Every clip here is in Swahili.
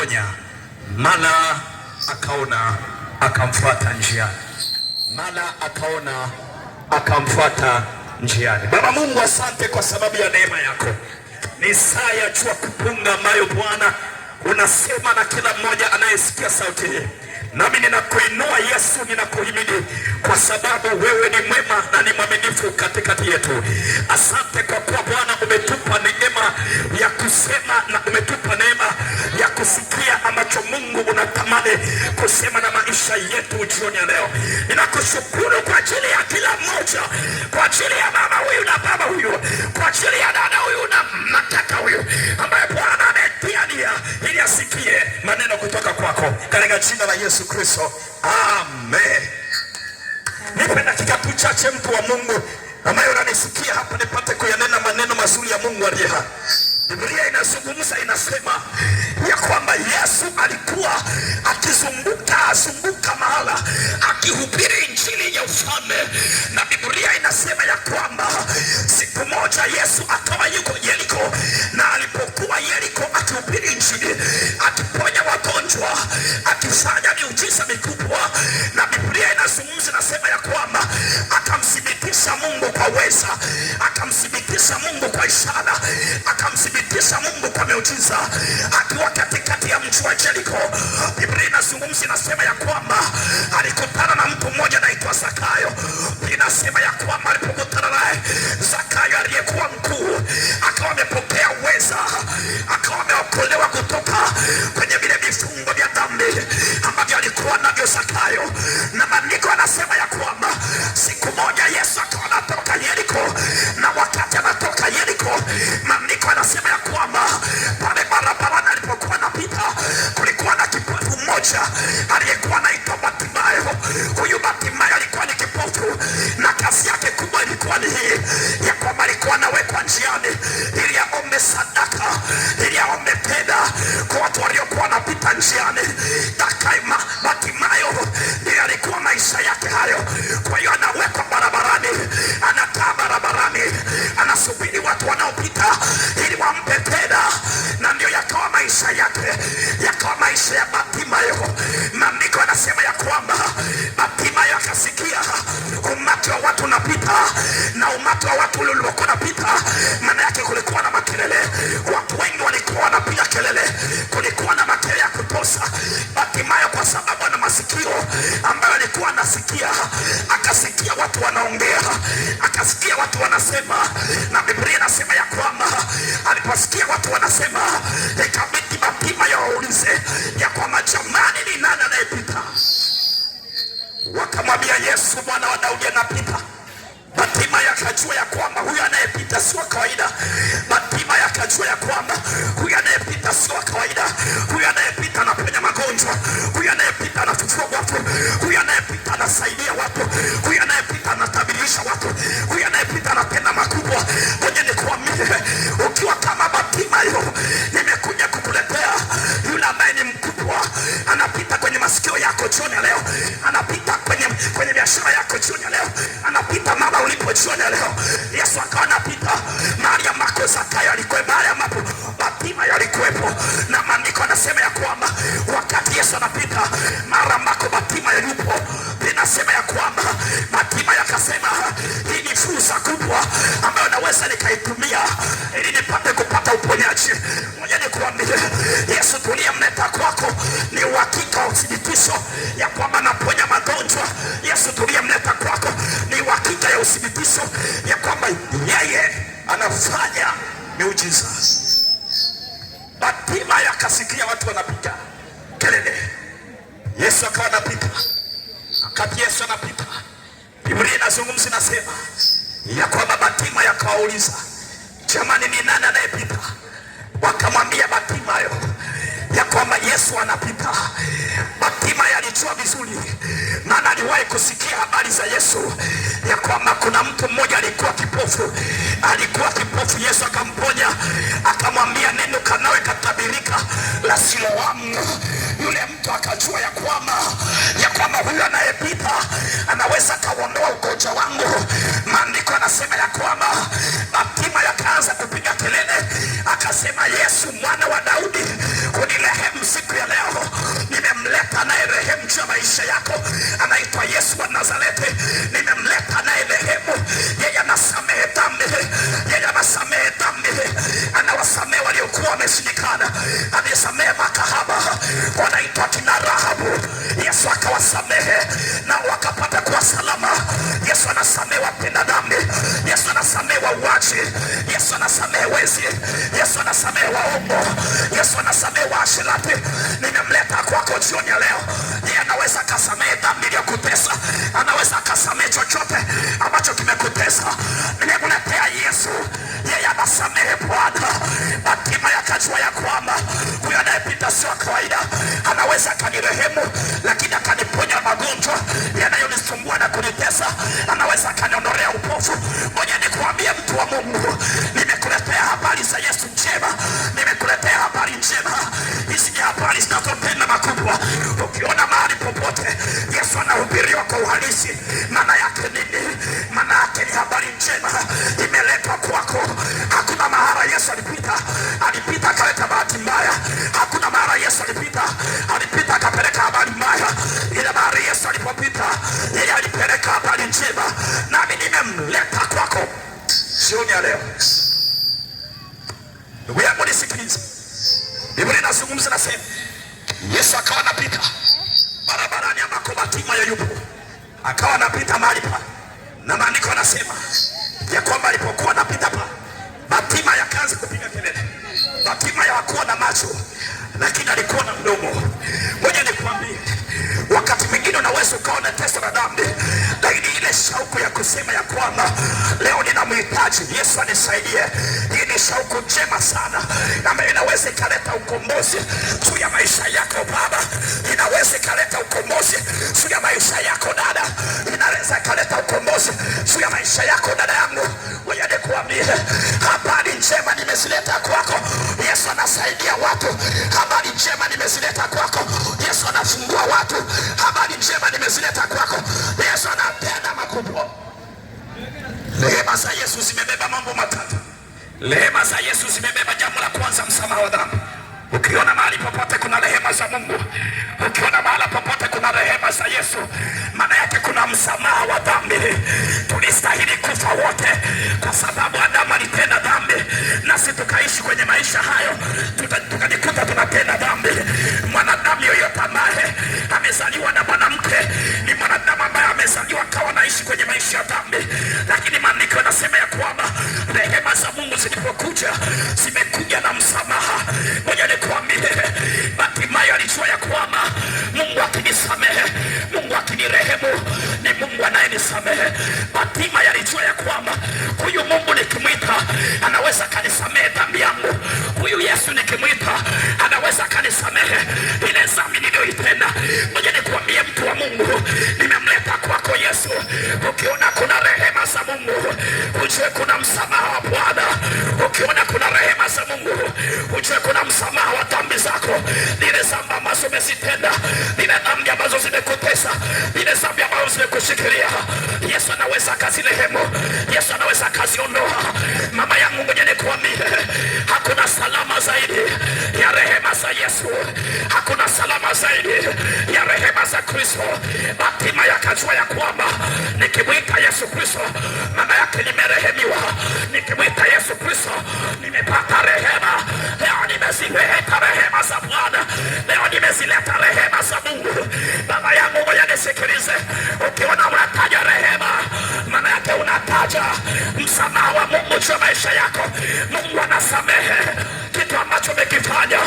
akamponya, mara akaona akamfuata njiani, mara akaona akamfuata njiani. Baba Mungu, asante kwa sababu ya neema yako. Ni saa ya jua kupunga ambayo Bwana unasema na kila mmoja anayesikia sauti hii. Nami ninakuinua Yesu, ninakuhimidi kwa sababu wewe ni mwema na ni mwaminifu katikati yetu. Asante kwa kuwa Bwana umetupa neema ya kusema na umetupa neema ya kusikia ambacho Mungu unatamani kusema na maisha yetu jioni ya leo. Ninakushukuru kwa ajili ya kila mmoja, kwa ajili ya mama huyu na baba huyu, kwa ajili ya dada huyu na matata huyu ambaye Bwana ametia nia ili asikie maneno kutoka kwako, katika jina la Yesu Kristo, amen. Nipe dakika tu chache, mtu wa Mungu ambaye unanisikia hapa, nipate kuyanena maneno mazuri ya Mungu aliye hai. Biblia inazungumza, inasema ya kwamba Yesu alikuwa akizunguka mahala akihubiri injili ya ufalme, na Biblia inasema ya kwamba siku moja Yesu akawa yuko Yeriko, na alipokuwa Yeriko akihubiri injili, akiponya wagonjwa, akifanya miujiza mikubwa, na Biblia inazungumza, inasema ya kwamba akamthibitisha Mungu kwa weza, akamthibitisha Mungu kwa ishara, akamthibitisha Mungu kwa miujiza akiwa katikati ya mji wa Yeriko. Biblia inazungumza, inasema ya kwamba alikutana na mtu mmoja anaitwa Zakayo. Inasema ya kwamba alipokutana naye Zakayo aliyekuwa mkuu, akawa amepokea uweza, akawa ameokolewa kutoka kwenye vile vifungo vya dhambi ambavyo alikuwa navyo Zakayo. Na maandiko anasema ya kwamba siku moja Yesu akawa anatoka Yeriko, na wakati anatoka Yeriko, maandiko anasema ya kwamba pale barabarani alipokuwa anapita, kulikuwa na kipofu mmoja aliyekuwa anaitwa Bartimayo. Huyu Bartimayo alikuwa ni kipofu, na kazi yake kubwa ilikuwa ni hii ya kwamba alikuwa anawekwa njiani ili aombe sadaka, ili aombe fedha kwa watu waliokuwa wanapita njiani. Bartimayo ndiye alikuwa maisha yake hayo. Kwa hiyo anawekwa barabarani, anakaa barabarani, anasubiri watu wanaopita ili wampe fedha, na ndio yakawa maisha yake, yakawa maisha ya Bartimayo. Maandiko anasema ya kwamba Bartimayo akasikia umati wa watu unapita, na umati wa watu ule uliokuwa unapita, maana yake kulikuwa na makelele, watu wengi walikuwa wanapiga kelele, kulikuwa na makelele ya kutosha. Bartimayo kwa sababu ana masikio ambayo alikuwa anasikia, akasikia watu wanaongea, akasikia watu wanasema, na Biblia inasema ya kwamba aliposikia watu wanasema, ikabidi Bartimayo aulize ya kwamba jamani, ni nani anayepita? Wakamwambia Yesu, mwana wa Daudi anapita. Bartimayo akajua ya kwamba huyu anayepita sio kawaida. Bartimayo akajua ya kwamba huyu anayepita sio kawaida. Huyu anayepita anaponya magonjwa, huyu anayepita anafufua watu, huyu anayepita anasaidia watu, huyu anayepita anatabirisha watu, huyu anayepita anatenda makubwa. Ngoja nikuambie, ukiwa kama Bartimayo, nimekuja kukuletea yule ambaye ni mkubwa, anapita kwenye masikio yako jioni leo, anapita kwenye biashara yako jioni leo, anapita mama ulipo jioni leo. Yesu akawa anapita mahali ambako Zakayo alikuwa, mahali ambapo Bartimayo alikuwepo, na maandiko anasema ya kwamba wakati Yesu anapita mahali ambako Bartimayo yupo, linasema ya kwamba Bartimayo akasema, hii ni fursa kubwa ambayo naweza nikaitumia ili nipate kupata uponyaji. Ngoja nikuambie, Yesu tuliyemleta kwako ni uhakika wa uthibitisho ya kwamba anaponya magonjwa. Yesu tuliyemleta kwako ni uhakika ya uthibitisho ya kwamba yeye anafanya miujiza. Bartimayo akasikia watu wanapiga kelele, Yesu akawa anapita. Wakati Yesu anapita, Biblia inazungumza, inasema ya kwamba Bartimayo akawauliza, jamani, ni nani anayepita? Wakamwambia Bartimayo ya kwamba Yesu anapita. Bartimayo alijua vizuri, maana aliwahi kusikia habari za Yesu ya kwamba kuna mtu mmoja alikuwa kipofu. Yesu akamponya, akamwambia neno kanawe katabirika la Siloamu. Yule mtu akajua ya kwamba huyu anayepita anaweza kauondoa ugonjwa wangu. Maandiko anasema ya kwamba Bartimayo akaanza kupiga kelele, akasema, Yesu mwana wa Daudi, unirehemu siku maisha yako anaitwa Yesu wa Nazareti. Nimemleta naye rehemu. Yeye anasamehe dhambi, yeye anasamehe dhambi, anawasamehe waliokuwa wameshindikana, anasamehe makahaba wanaitwa kina Rahabu. Yesu akawasamehe na wakapata kuwa salama. Yesu anasamehe wapenda dhambi, Yesu anasamehe wauaji, Yesu anasamehe wezi, Yesu anasamehe waongo, Yesu anasamehe waasherati. Nimemleta kwako jioni ya leo. Yeye anaweza akasamehe dhambi iliyokutesa, anaweza akasamehe chochote ambacho kimekutesa. Nimekuletea Yesu, yeye anasamehe Bwana. Hatima yakajua ya kwamba huyo anayepita sio kawaida, anaweza akanirehemu, lakini akaniponya magonjwa yanayonisumbua na kunitesa, anaweza akaniondolea upofu. Ngoja nikuambie mtu wa Mungu, nimekuletea habari za Yesu njema, nimekuletea habari njema. Hizi ni habari zinazotenda makubwa. Ukiona mahali popote Yesu anahubiriwa kwa uhalisi, maana yake nini? Maana yake ni habari njema imeletwa kwako. Hakuna mahali Yesu alipita akaleta bahati mbaya. Hakuna mahali Yesu alipita akapeleka habari mbaya. Ile mahali Yesu alipopita, yeye alipeleka habari njema, nami nimemleta kwako jioni ya leo. Ndugu yangu nisikilize, Biblia inazungumza nasema, Yesu akawa anapita barabarani ambako Bartimayo yupo, akawa anapita mahali pale, na maandiko yanasema ya kwamba alipokuwa anapita pale, Bartimayo akaanza kupiga kelele. Bartimayo hakuwa na macho, lakini alikuwa na mdomo. Ngoja nikwambie, wakati mwingine unaweza ukawa na tesa na dhambi, lakini ile shauku ya kusema ya kwamba leo ninamhitaji Yesu anisaidie, hii ni shauku njema sana, ambayo inaweza ikaleta ukombozi juu ya maisha yako baba, inaweza ikaleta ukombozi juu ya maisha yako dada, inaweza ikaleta ukombozi juu ya maisha yako dada yangu. Ngoja nikuambie, habari njema nimezileta kwako. Yesu anasaidia watu. Habari njema nimezileta kwako. Yesu anafungua watu. Habari njema nimezileta kwako. Yesu anatenda makubwa. Rehema za Yesu zimebeba mambo matatu. Rehema za Yesu zimebeba jambo la kwanza, msamaha wa dhambi. Ukiona mahali popote kuna rehema za Mungu, ukiona mahali popote kuna rehema za Yesu, maana yake kuna msamaha wa dhambi. Tulistahili kufa wote kwa sababu Adamu alitenda dhambi, nasi tukaishi kwenye maisha hayo, tukajikuta tunatenda dhambi. Mwanadamu yoyote ambaye amezaliwa na mwanamke ni mwanadamu ambaye amezaliwa kawa naishi kwenye maisha ya dhambi. Lakini maandiko yanasema ya kwamba rehema za Mungu zilipokuja, zimekuja na msamaha. Ngoja nikwambie, Bartimayo alijua ya kwamba Mungu akinisamehe, Mungu akinirehemu, ni Mungu anayenisamehe. Bartimayo alijua ya kwamba huyu Mungu nikimwita anaweza kanisamehe dhambi yangu. Huyu Yesu nikimwita anaweza kanisamehe ile dhambi niliyoitenda. Ngoja nikwambie mtu wa Mungu, nimemleta kwako Yesu. Ukiona kuna rehema za Mungu, ujue kuna msamaha wa Bwana. Ukiona kuna rehema za Mungu, ujue kuna msamaha wa dhambi zako. Zile dhambi ambazo umezitenda, zile dhambi ambazo zimekutesa, zile dhambi ambazo zimekushikilia, Yesu anaweza akazirehemu. Yesu anaweza akaziondoa. Mama yangu, ngoja nikwambie, hakuna salama zaidi ya rehema za Yesu. Hakuna salama zaidi ya rehema za Kristo. Bartimayo akajua ya kwamba nikimwita Yesu Kristo, maana yake nimerehemiwa. Nikimwita Yesu Kristo, nimepata rehema. Leo nimezileta rehema za Bwana. Leo nimezileta rehema za Mungu. Baba yangu, ngoja nisikilize. Ukiona unataja rehema, maana yake unataja msamaha wa Mungu juu ya maisha yako. Mungu anasamehe kitu ambacho umekifanya,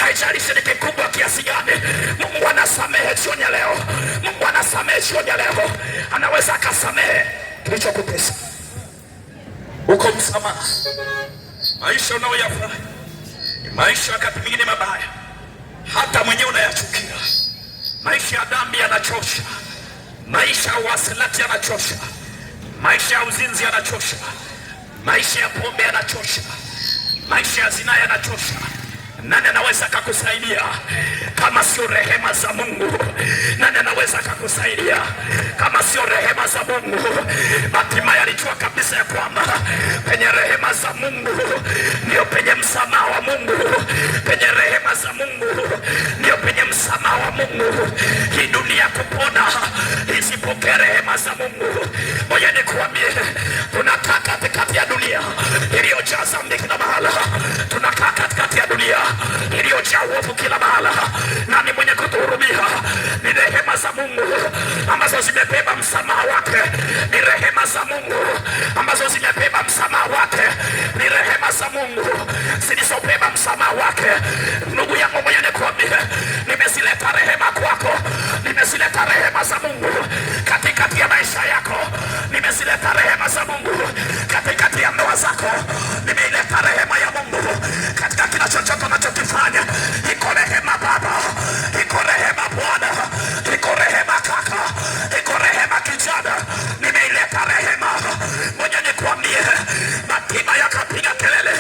haijalishi ni kikubwa kiasi gani. Mungu anasamehe jioni ya leo. Mungu anasamehe jioni ya leo. Anaweza akasamehe kilichokutesa. Uko msamaha. Maisha unayoyafanya ni maisha wakati mwingine mabaya, hata mwenyewe unayachukia. Maisha ya dhambi yanachosha. Maisha ya uasherati yanachosha. Maisha ya uzinzi yanachosha. Maisha ya pombe yanachosha. Maisha ya zinaa yanachosha. Nani anaweza kukusaidia kama sio rehema za Mungu? Nani anaweza kukusaidia kama sio rehema za Mungu? Bartimayo alijua kabisa ya kwamba penye rehema za Mungu ndio penye msamaha wa Mungu. Penye rehema za Mungu ndio penye msamaha wa Mungu. Hii dunia kupona kumejaa uovu kila mahala. Nani mwenye kutuhurumia? Ni rehema za Mungu ambazo zimebeba msamaha wake. Ni rehema za Mungu ambazo zimebeba msamaha wake. Ni rehema za Mungu zilizobeba msamaha wake. Ndugu yangu mwenye nikwambie, nimezileta rehema kwako. Nimezileta rehema za Mungu katikati ya maisha yako. Nimezileta rehema za Mungu katikati ya ndoa zako. Nimeileta rehema ya Mungu katika kila chochote unachokifanya. Iko rehema Baba, iko rehema Bwana, iko rehema kaka, iko rehema kijana. Nimeileta rehema. Ngoja nikwambie, Batima yakapiga kelele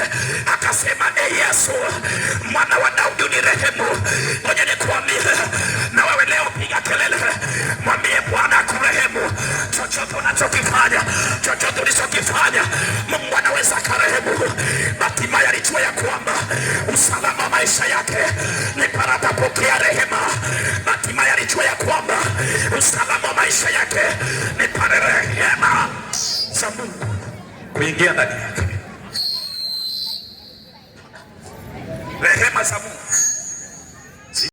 akasema, Yesu mwana wa Daudi unirehemu. Ngoja nikwambie, na wewe leo piga kelele, mwambie Bwana akurehemu. Chochote unachokifanya, chochote ulichokifanya, Mungu anaweza akarehemu. Batima alijua ya kwamba usalama wa maisha yake ni para atapokea rehema. Batima alijua ya kwamba usalama wa maisha yake ni para rehema za Mungu kuingia ndani yake. Rehema za Mungu